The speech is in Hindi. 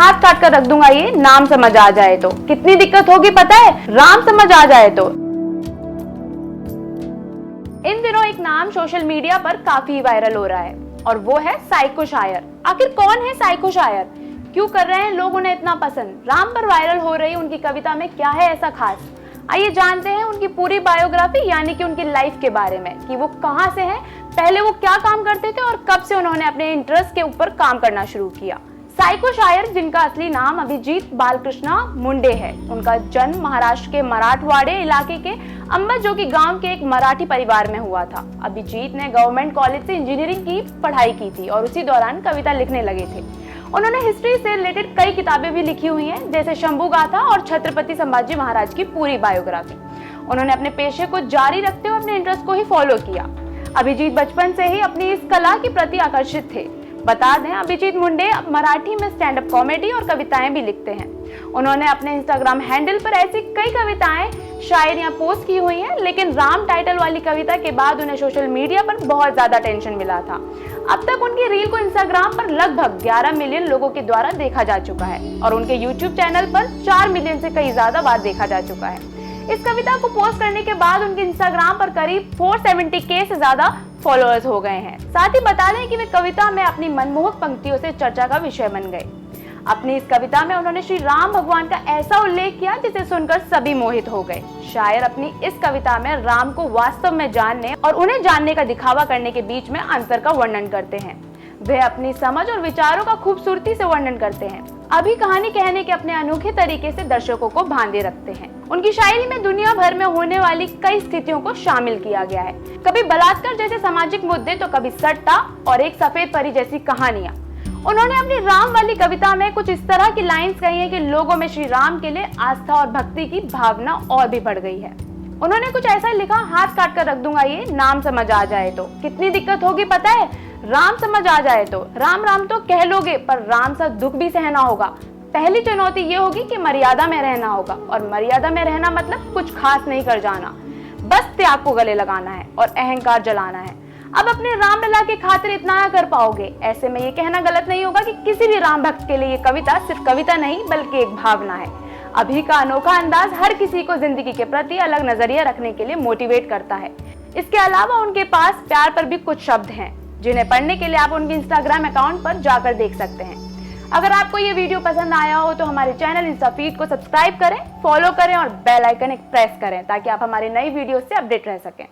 हाथ काट कर रख दूंगा ये नाम समझ आ जाए तो। कितनी दिक्कत होगी पता है, राम समझ आ जाए तो। इन दिनों एक नाम सोशल मीडिया पर काफी वायरल हो रहा है और वो है साइको शायर। आखिर कौन है साइको शायर, क्यों कर रहे हैं लोग उन्हें इतना पसंद? राम पर वायरल हो रही उनकी कविता में क्या है ऐसा खास? आइए जानते हैं उनकी पूरी बायोग्राफी यानी कि उनकी लाइफ के बारे में, कि वो कहां से हैं, पहले वो क्या काम करते थे और कब से उन्होंने अपने इंटरेस्ट के ऊपर काम करना शुरू किया। साइको शायर, जिनका असली नाम अभिजीत बालकृष्ण मुंडे है, उनका जन्म महाराष्ट्र के मराठवाड़े इलाके के अंबाजोगी गांव के एक मराठी परिवार में हुआ था। अभिजीत ने गवर्नमेंट कॉलेज से इंजीनियरिंग की पढ़ाई की थी और उसी दौरान कविता लिखने लगे थे। उन्होंने हिस्ट्री से रिलेटेड कई किताबें भी लिखी हुई हैं, जैसे शंभू गाथा और छत्रपति संभाजी महाराज की पूरी बायोग्राफी। उन्होंने अपने पेशे को जारी रखते हुए अपने इंटरेस्ट को ही फॉलो किया। अभिजीत बचपन से ही अपनी इस कला के प्रति आकर्षित थे। बता दें, अभिजीत मुंडे मराठी में स्टैंड अप कॉमेडी और कविताएं भी लिखते हैं। उन्होंने अपने इंस्टाग्राम हैंडल पर ऐसी कई कविताएं, शायरियां पोस्ट की हुई हैं, लेकिन राम टाइटल वाली कविता के बाद उन्हें सोशल मीडिया पर बहुत ज्यादा टेंशन मिला था। अब तक उनकी रील को इंस्टाग्राम पर लगभग 11 मिलियन लोगों के द्वारा देखा जा चुका है और उनके यूट्यूब चैनल पर 4 मिलियन से कई ज्यादा बार देखा जा चुका है। इस कविता को पोस्ट करने के बाद उनके इंस्टाग्राम पर करीब 470K से ज्यादा फॉलोअर्स हो गए हैं। साथ ही बता दें कि वे कविता में अपनी मनमोहक पंक्तियों से चर्चा का विषय बन गए। अपनी इस कविता में उन्होंने श्री राम भगवान का ऐसा उल्लेख किया जिसे सुनकर सभी मोहित हो गए। शायर अपनी इस कविता में राम को वास्तव में जानने और उन्हें जानने का दिखावा करने के बीच में अंतर का वर्णन करते हैं। वे अपनी समझ और विचारों का खूबसूरती से वर्णन करते हैं। अभी कहानी कहने के अपने अनोखे तरीके से दर्शकों को बांधे रखते हैं। उनकी शायरी में दुनिया भर में होने वाली कई स्थितियों को शामिल किया गया है, कभी बलात्कार जैसे सामाजिक मुद्दे तो कभी सट्टा और एक सफेद परी जैसी कहानियां। उन्होंने अपनी राम वाली कविता में कुछ इस तरह की लाइंस कही है कि लोगों में श्री राम के लिए आस्था और भक्ति की भावना और भी बढ़ गई है। उन्होंने कुछ ऐसा लिखा, हाथ काट कर रख दूंगा ये नाम समझ आ जाए तो। कितनी दिक्कत होगी पता है, राम समझ आ जाए तो। राम राम तो कह लोगे पर राम सा दुख भी सहना होगा। पहली चुनौती ये होगी कि मर्यादा में रहना होगा, और मर्यादा में रहना मतलब कुछ खास नहीं कर जाना, बस त्याग को गले लगाना है और अहंकार जलाना है। अब अपने रामलला के खातिर इतना ना कर पाओगे। ऐसे में ये कहना गलत नहीं होगा कि किसी भी राम भक्त के लिए ये कविता सिर्फ कविता नहीं बल्कि एक भावना है। अभी का अनोखा अंदाज हर किसी को जिंदगी के प्रति अलग नजरिया रखने के लिए मोटिवेट करता है। इसके अलावा उनके पास प्यार पर भी कुछ शब्द हैं, जिन्हें पढ़ने के लिए आप उनके इंस्टाग्राम अकाउंट पर जाकर देख सकते हैं। अगर आपको ये वीडियो पसंद आया हो तो हमारे चैनल इंस्टा फीड को सब्सक्राइब करें, फॉलो करें और बेल आइकन प्रेस करें ताकि आप हमारी नई वीडियो से अपडेट रह सकें।